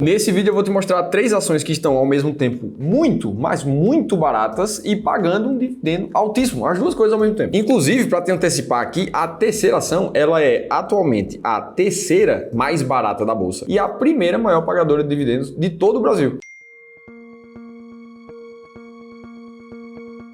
Nesse vídeo eu vou te mostrar 3 ações que estão ao mesmo tempo muito, mas muito baratas e pagando um dividendo altíssimo, as duas coisas ao mesmo tempo. Inclusive, para te antecipar aqui, a terceira ação, ela é atualmente a terceira mais barata da bolsa e a primeira maior pagadora de dividendos de todo o Brasil.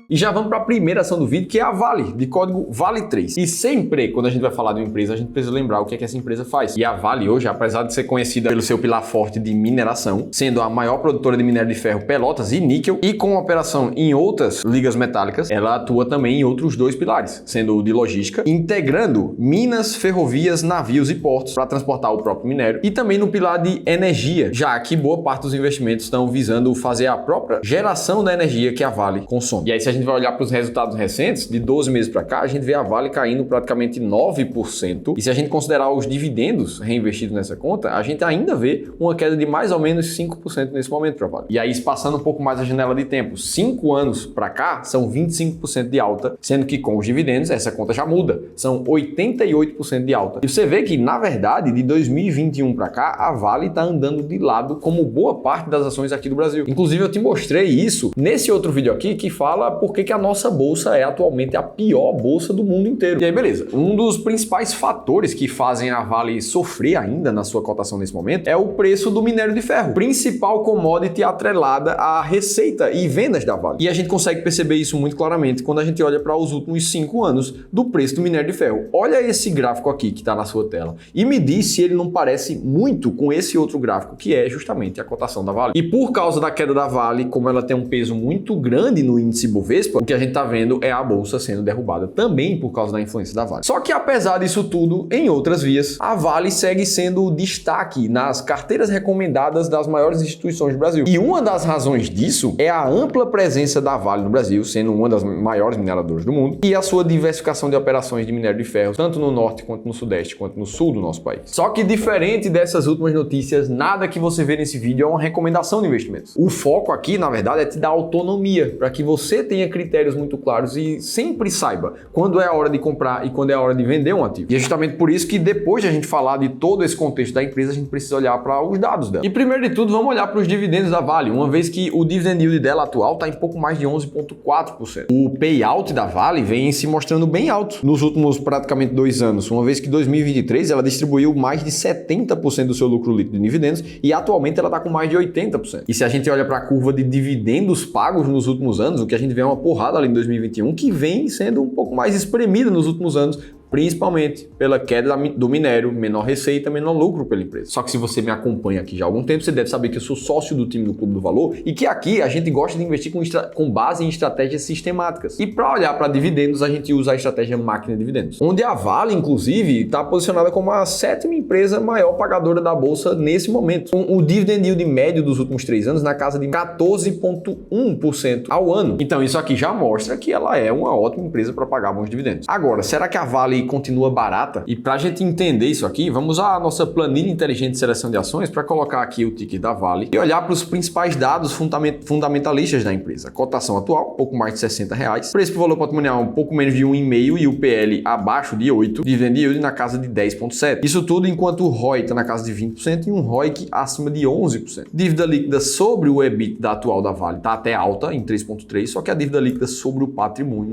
E já vamos para a primeira ação do vídeo, que é a Vale, de código VALE3. E sempre, quando a gente vai falar de uma empresa, a gente precisa lembrar o que é que essa empresa faz. E a Vale hoje, apesar de ser conhecida pelo seu pilar forte de mineração, sendo a maior produtora de minério de ferro, pelotas e níquel, e com operação em outras ligas metálicas, ela atua também em outros 2 pilares, sendo o de logística, integrando minas, ferrovias, navios e portos para transportar o próprio minério, e também no pilar de energia, já que boa parte dos investimentos estão visando fazer a própria geração da energia que a Vale consome. E aí, se a gente vai olhar para os resultados recentes, de 12 meses para cá, a gente vê a Vale caindo praticamente 9%. E se a gente considerar os dividendos reinvestidos nessa conta, a gente ainda vê uma queda de mais ou menos 5% nesse momento para a Vale. E aí, passando um pouco mais a janela de tempo, 5 anos para cá, são 25% de alta, sendo que com os dividendos essa conta já muda, são 88% de alta. E você vê que, na verdade, de 2021 para cá, a Vale está andando de lado como boa parte das ações aqui do Brasil. Inclusive, eu te mostrei isso nesse outro vídeo aqui que fala por que a nossa bolsa é atualmente a pior bolsa do mundo inteiro. E aí, beleza. Um dos principais fatores que fazem a Vale sofrer ainda na sua cotação nesse momento é o preço do minério de ferro, principal commodity atrelada à receita e vendas da Vale. E a gente consegue perceber isso muito claramente quando a gente olha para os últimos 5 anos do preço do minério de ferro. Olha esse gráfico aqui que está na sua tela e me diz se ele não parece muito com esse outro gráfico, que é justamente a cotação da Vale. E por causa da queda da Vale, como ela tem um peso muito grande no índice Bovespa, o que a gente está vendo é a bolsa sendo derrubada também por causa da influência da Vale. Só que apesar disso tudo, em outras vias, a Vale segue sendo destaque nas carteiras recomendadas das maiores instituições do Brasil. E uma das razões disso é a ampla presença da Vale no Brasil, sendo uma das maiores mineradoras do mundo, e a sua diversificação de operações de minério de ferro, tanto no norte, quanto no sudeste, quanto no sul do nosso país. Só que diferente dessas últimas notícias, nada que você vê nesse vídeo é uma recomendação de investimentos. O foco aqui, na verdade, é te dar autonomia, para que você tenha critérios muito claros e sempre saiba quando é a hora de comprar e quando é a hora de vender um ativo. E é justamente por isso que depois de a gente falar de todo esse contexto da empresa, a gente precisa olhar para os dados dela. E primeiro de tudo, vamos olhar para os dividendos da Vale, uma vez que o dividend yield dela atual está em pouco mais de 11,4%. O payout da Vale vem se mostrando bem alto nos últimos praticamente 2 anos, uma vez que em 2023 ela distribuiu mais de 70% do seu lucro líquido de dividendos e atualmente ela está com mais de 80%. E se a gente olha para a curva de dividendos pagos nos últimos anos, o que a gente vê é uma porrada ali em 2021, que vem sendo um pouco mais espremida nos últimos anos, principalmente pela queda do minério, menor receita, menor lucro pela empresa. Só que se você me acompanha aqui já há algum tempo, você deve saber que eu sou sócio do time do Clube do Valor e que aqui a gente gosta de investir com base em estratégias sistemáticas. E para olhar para dividendos, a gente usa a estratégia máquina de dividendos, onde a Vale, inclusive, está posicionada como a 7ª empresa maior pagadora da bolsa nesse momento, com o dividend yield médio dos últimos 3 anos na casa de 14,1% ao ano. Então isso aqui já mostra que ela é uma ótima empresa para pagar bons dividendos. Agora, será que a Vale continua barata? E para a gente entender isso aqui, vamos usar a nossa planilha inteligente de seleção de ações para colocar aqui o ticker da Vale e olhar para os principais dados fundamentalistas da empresa. Cotação atual, pouco mais de R$60, preço por valor patrimonial um pouco menos de 1,5 e o PL abaixo de 8, dividend yield na casa de 10,7. Isso tudo enquanto o ROI está na casa de 20% e um ROIC acima de 11%. Dívida líquida sobre o EBITDA atual da Vale está até alta, em 3,3, só que a dívida líquida sobre o patrimônio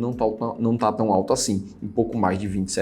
não está tão alta assim, um pouco mais de 27%.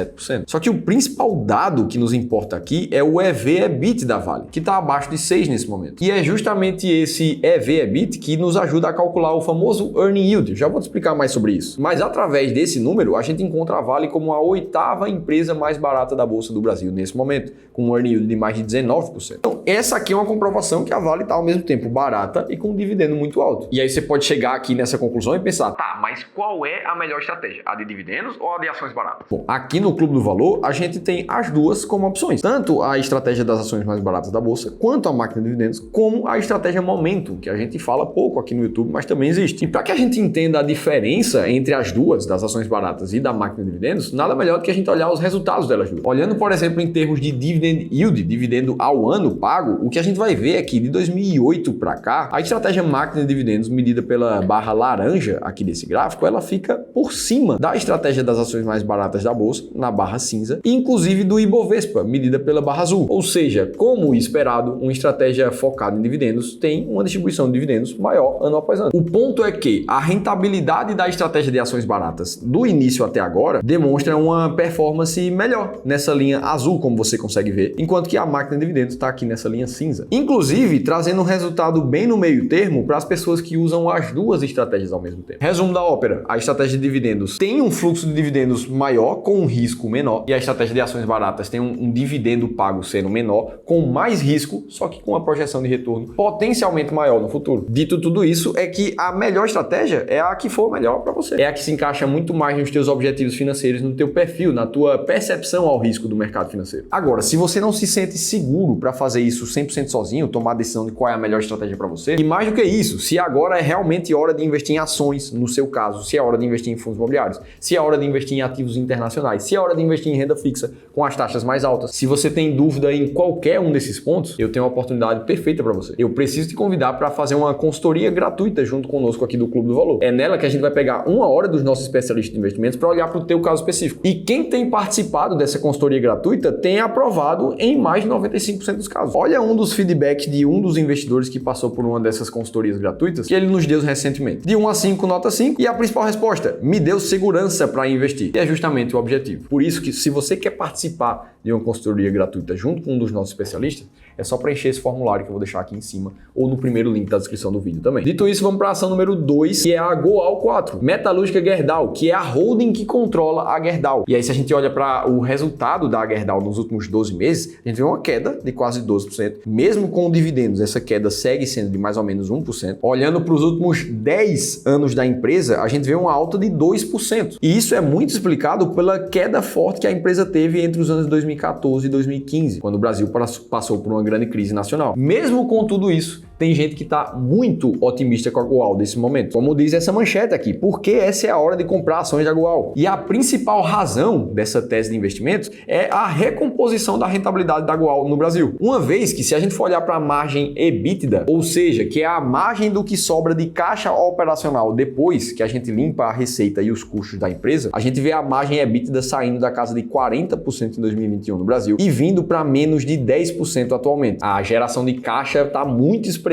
Só que o principal dado que nos importa aqui é o EV/EBIT da Vale, que está abaixo de 6 nesse momento. E é justamente esse EV/EBIT que nos ajuda a calcular o famoso Earning Yield. Já vou te explicar mais sobre isso. Mas através desse número, a gente encontra a Vale como a 8ª empresa mais barata da Bolsa do Brasil nesse momento, com um Earning Yield de mais de 19%. Então, essa aqui é uma comprovação que a Vale está ao mesmo tempo barata e com um dividendo muito alto. E aí você pode chegar aqui nessa conclusão e pensar, tá, mas qual é a melhor estratégia? A de dividendos ou a de ações baratas? Bom, aqui no Clube do Valor, a gente tem as duas como opções. Tanto a estratégia das ações mais baratas da bolsa, quanto a máquina de dividendos, como a estratégia Momentum, que a gente fala pouco aqui no YouTube, mas também existe. E para que a gente entenda a diferença entre as duas, das ações baratas e da máquina de dividendos, nada melhor do que a gente olhar os resultados delas duas. Olhando, por exemplo, em termos de dividend yield, dividendo ao ano pago, o que a gente vai ver é que de 2008 para cá, a estratégia máquina de dividendos, medida pela barra laranja aqui desse gráfico, ela fica por cima da estratégia das ações mais baratas da bolsa na barra cinza, e inclusive do Ibovespa, medida pela barra azul. Ou seja, como esperado, uma estratégia focada em dividendos tem uma distribuição de dividendos maior ano após ano. O ponto é que a rentabilidade da estratégia de ações baratas do início até agora demonstra uma performance melhor nessa linha azul, como você consegue ver, enquanto que a máquina de dividendos está aqui nessa linha cinza. Inclusive, trazendo um resultado bem no meio termo para as pessoas que usam as duas estratégias ao mesmo tempo. Resumo da ópera: a estratégia de dividendos tem um fluxo de dividendos maior com um risco menor, e a estratégia de ações baratas tem um dividendo pago sendo menor, com mais risco, só que com uma projeção de retorno potencialmente maior no futuro. Dito tudo isso, é que a melhor estratégia é a que for melhor para você. É a que se encaixa muito mais nos teus objetivos financeiros, no teu perfil, na tua percepção ao risco do mercado financeiro. Agora, se você não se sente seguro para fazer isso 100% sozinho, tomar a decisão de qual é a melhor estratégia para você, e mais do que isso, se agora é realmente hora de investir em ações, no seu caso, se é hora de investir em fundos imobiliários, se é hora de investir em ativos internacionais, se é hora de investir em renda fixa com as taxas mais altas, se você tem dúvida em qualquer um desses pontos, eu tenho uma oportunidade perfeita para você. Eu preciso te convidar para fazer uma consultoria gratuita junto conosco aqui do Clube do Valor. É nela que a gente vai pegar 1 hora dos nossos especialistas de investimentos para olhar para o teu caso específico. E quem tem participado dessa consultoria gratuita tem aprovado em mais de 95% dos casos. Olha um dos feedbacks de um dos investidores que passou por uma dessas consultorias gratuitas que ele nos deu recentemente. De 1 a 5, nota 5, e a principal resposta: me deu segurança para investir. E é justamente o objetivo. Por isso que, se você quer participar de uma consultoria gratuita junto com um dos nossos especialistas, é só preencher esse formulário que eu vou deixar aqui em cima ou no primeiro link da descrição do vídeo também. Dito isso, vamos para a ação número 2, que é a Goal 4, Metalúrgica Gerdau, que é a holding que controla a Gerdau. E aí, se a gente olha para o resultado da Gerdau nos últimos 12 meses, a gente vê uma queda de quase 12%. Mesmo com dividendos, essa queda segue sendo de mais ou menos 1%. Olhando para os últimos 10 anos da empresa, a gente vê uma alta de 2%. E isso é muito explicado pela queda forte que a empresa teve entre os anos 2014 e 2015, quando o Brasil passou por uma grande crise nacional. Mesmo com tudo isso, tem gente que está muito otimista com a Goal nesse momento. Como diz essa manchete aqui, porque essa é a hora de comprar ações da Goal. E a principal razão dessa tese de investimentos é a recomposição da rentabilidade da Goal no Brasil. Uma vez que, se a gente for olhar para a margem EBITDA, ou seja, que é a margem do que sobra de caixa operacional depois que a gente limpa a receita e os custos da empresa, a gente vê a margem EBITDA saindo da casa de 40% em 2021 no Brasil e vindo para menos de 10% atualmente. A geração de caixa está muito espremida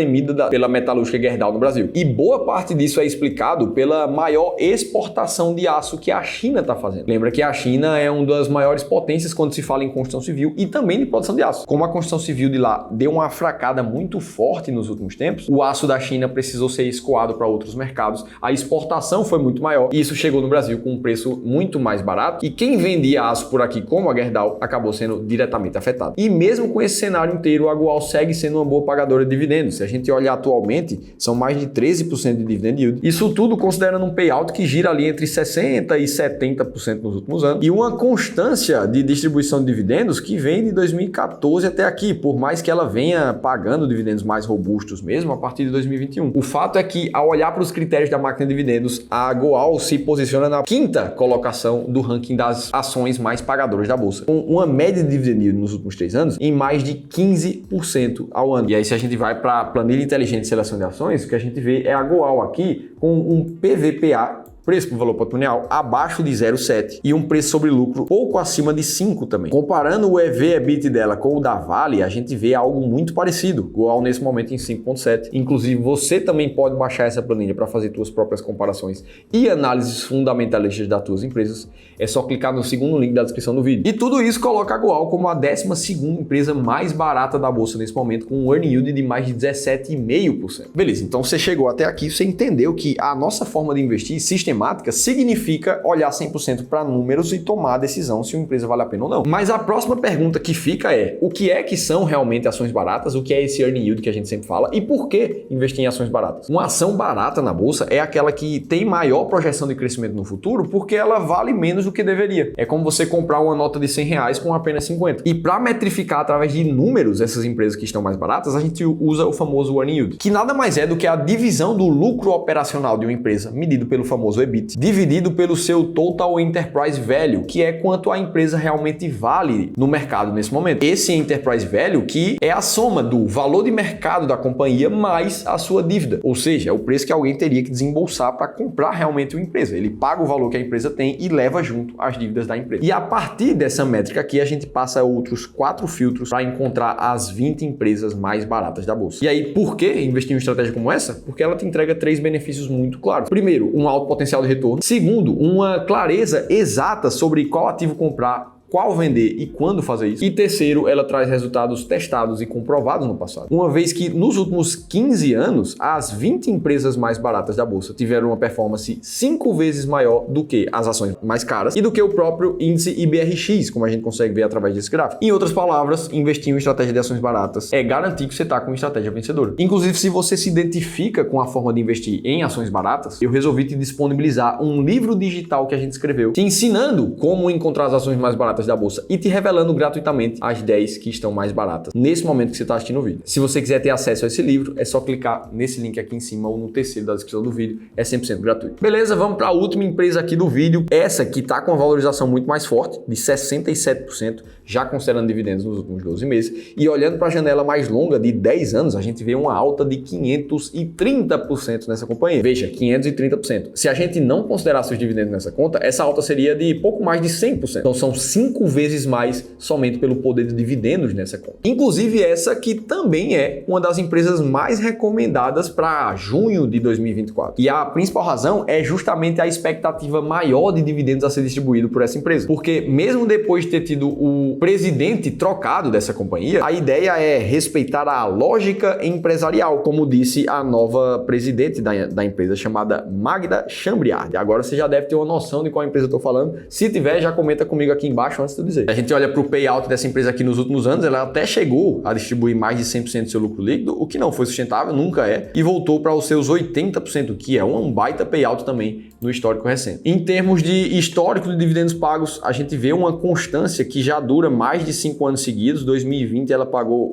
pela metalúrgica Gerdau no Brasil. E boa parte disso é explicado pela maior exportação de aço que a China está fazendo. Lembra que a China é uma das maiores potências quando se fala em construção civil e também de produção de aço. Como a construção civil de lá deu uma fracada muito forte nos últimos tempos, o aço da China precisou ser escoado para outros mercados, a exportação foi muito maior e isso chegou no Brasil com um preço muito mais barato, e quem vendia aço por aqui, como a Gerdau, acabou sendo diretamente afetado. E mesmo com esse cenário inteiro, a Goal segue sendo uma boa pagadora de dividendos. Se a gente olhar atualmente, são mais de 13% de dividend yield. Isso tudo considerando um payout que gira ali entre 60% e 70% nos últimos anos, e uma constância de distribuição de dividendos que vem de 2014 até aqui, por mais que ela venha pagando dividendos mais robustos mesmo a partir de 2021. O fato é que, ao olhar para os critérios da máquina de dividendos, a Goal se posiciona na 5ª colocação do ranking das ações mais pagadoras da bolsa, com uma média de dividend yield nos últimos 3 anos em mais de 15% ao ano. E aí, se a gente vai para a planilha inteligente de seleção de ações, o que a gente vê é a Goal aqui com um PVPA, preço por valor patrimonial, abaixo de 0,7 e um preço sobre lucro pouco acima de 5 também. Comparando o EV/EBIT dela com o da Vale, a gente vê algo muito parecido. Goal nesse momento em 5,7. Inclusive, você também pode baixar essa planilha para fazer suas próprias comparações e análises fundamentalistas das tuas empresas. É só clicar no segundo link da descrição do vídeo. E tudo isso coloca a Goal como a 12ª empresa mais barata da bolsa nesse momento, com um earning yield de mais de 17,5%. Beleza, então você chegou até aqui, você entendeu que a nossa forma de investir sistemática significa olhar 100% para números e tomar a decisão se uma empresa vale a pena ou não. Mas a próxima pergunta que fica é: o que é que são realmente ações baratas? O que é esse earning yield que a gente sempre fala? E por que investir em ações baratas? Uma ação barata na bolsa é aquela que tem maior projeção de crescimento no futuro porque ela vale menos do que deveria. É como você comprar uma nota de R$100 com apenas 50. E para metrificar através de números essas empresas que estão mais baratas, a gente usa o famoso earning yield, que nada mais é do que a divisão do lucro operacional de uma empresa medido pelo famoso EBIT, dividido pelo seu Total Enterprise Value, que é quanto a empresa realmente vale no mercado nesse momento. Esse Enterprise Value que é a soma do valor de mercado da companhia mais a sua dívida, ou seja, é o preço que alguém teria que desembolsar para comprar realmente uma empresa. Ele paga o valor que a empresa tem e leva junto as dívidas da empresa. E a partir dessa métrica aqui, a gente passa outros 4 filtros para encontrar as 20 empresas mais baratas da bolsa. E aí, por que investir em uma estratégia como essa? Porque ela te entrega 3 benefícios muito claros. Primeiro, um alto potencial de retorno. Segundo, uma clareza exata sobre qual ativo comprar, qual vender e quando fazer isso. E terceiro, ela traz resultados testados e comprovados no passado. Uma vez que nos últimos 15 anos, as 20 empresas mais baratas da bolsa tiveram uma performance 5 vezes maior do que as ações mais caras e do que o próprio índice IBRX, como a gente consegue ver através desse gráfico. Em outras palavras, investir em estratégia de ações baratas é garantir que você está com uma estratégia vencedora. Inclusive, se você se identifica com a forma de investir em ações baratas, eu resolvi te disponibilizar um livro digital que a gente escreveu, te ensinando como encontrar as ações mais baratas da bolsa e te revelando gratuitamente as 10 que estão mais baratas nesse momento que você está assistindo o vídeo. Se você quiser ter acesso a esse livro, é só clicar nesse link aqui em cima ou no terceiro da descrição do vídeo, é 100% gratuito. Beleza, vamos para a última empresa aqui do vídeo, essa que está com uma valorização muito mais forte, de 67%, já considerando dividendos nos últimos 12 meses, e olhando para a janela mais longa de 10 anos, a gente vê uma alta de 530% nessa companhia. Veja, 530%. Se a gente não considerasse os dividendos nessa conta, essa alta seria de pouco mais de 100%. Então são 5 vezes mais somente pelo poder de dividendos nessa conta. Inclusive essa que também é uma das empresas mais recomendadas para junho de 2024. E a principal razão é justamente a expectativa maior de dividendos a ser distribuído por essa empresa. Porque mesmo depois de ter tido o presidente trocado dessa companhia, a ideia é respeitar a lógica empresarial, como disse a nova presidente da empresa, chamada Magda Chambriard. Agora você já deve ter uma noção de qual empresa eu estou falando. Se tiver, já comenta comigo aqui embaixo antes de eu dizer. A gente olha para o payout dessa empresa aqui nos últimos anos, ela até chegou a distribuir mais de 100% do seu lucro líquido, o que não foi sustentável, nunca é, e voltou para os seus 80%, que é um baita payout também no histórico recente. Em termos de histórico de dividendos pagos, a gente vê uma constância que já dura mais de 5 anos seguidos. 2020 ela pagou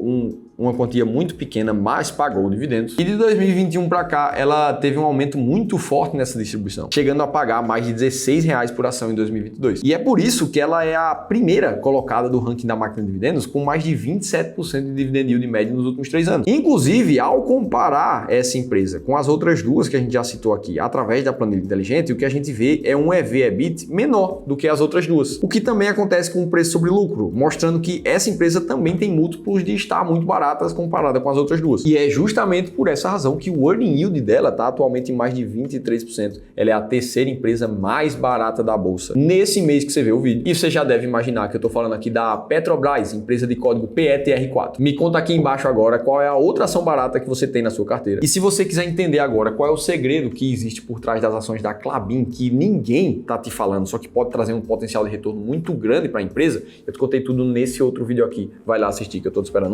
uma quantia muito pequena, mas pagou dividendos. E de 2021 para cá, ela teve um aumento muito forte nessa distribuição, chegando a pagar mais de R$16 por ação em 2022. E é por isso que ela é a primeira colocada do ranking da máquina de dividendos, com mais de 27% de dividend yield médio nos últimos 3 anos. Inclusive, ao comparar essa empresa com as outras duas que a gente já citou aqui, através da planilha inteligente, o que a gente vê é um EV/EBIT menor do que as outras duas. O que também acontece com o preço sobre lucro, mostrando que essa empresa também tem múltiplos de estar muito baratas comparada com as outras duas. E é justamente por essa razão que o earning yield dela está atualmente em mais de 23%. Ela é a terceira empresa mais barata da bolsa nesse mês que você vê o vídeo. E você já deve imaginar que eu estou falando aqui da Petrobras, empresa de código PETR4. Me conta aqui embaixo agora qual é a outra ação barata que você tem na sua carteira. E se você quiser entender agora qual é o segredo que existe por trás das ações da Klabin, que ninguém tá te falando, só que pode trazer um potencial de retorno muito grande para a empresa, eu te contei tudo nesse outro vídeo aqui. Vai lá assistir que eu tô te esperando lá.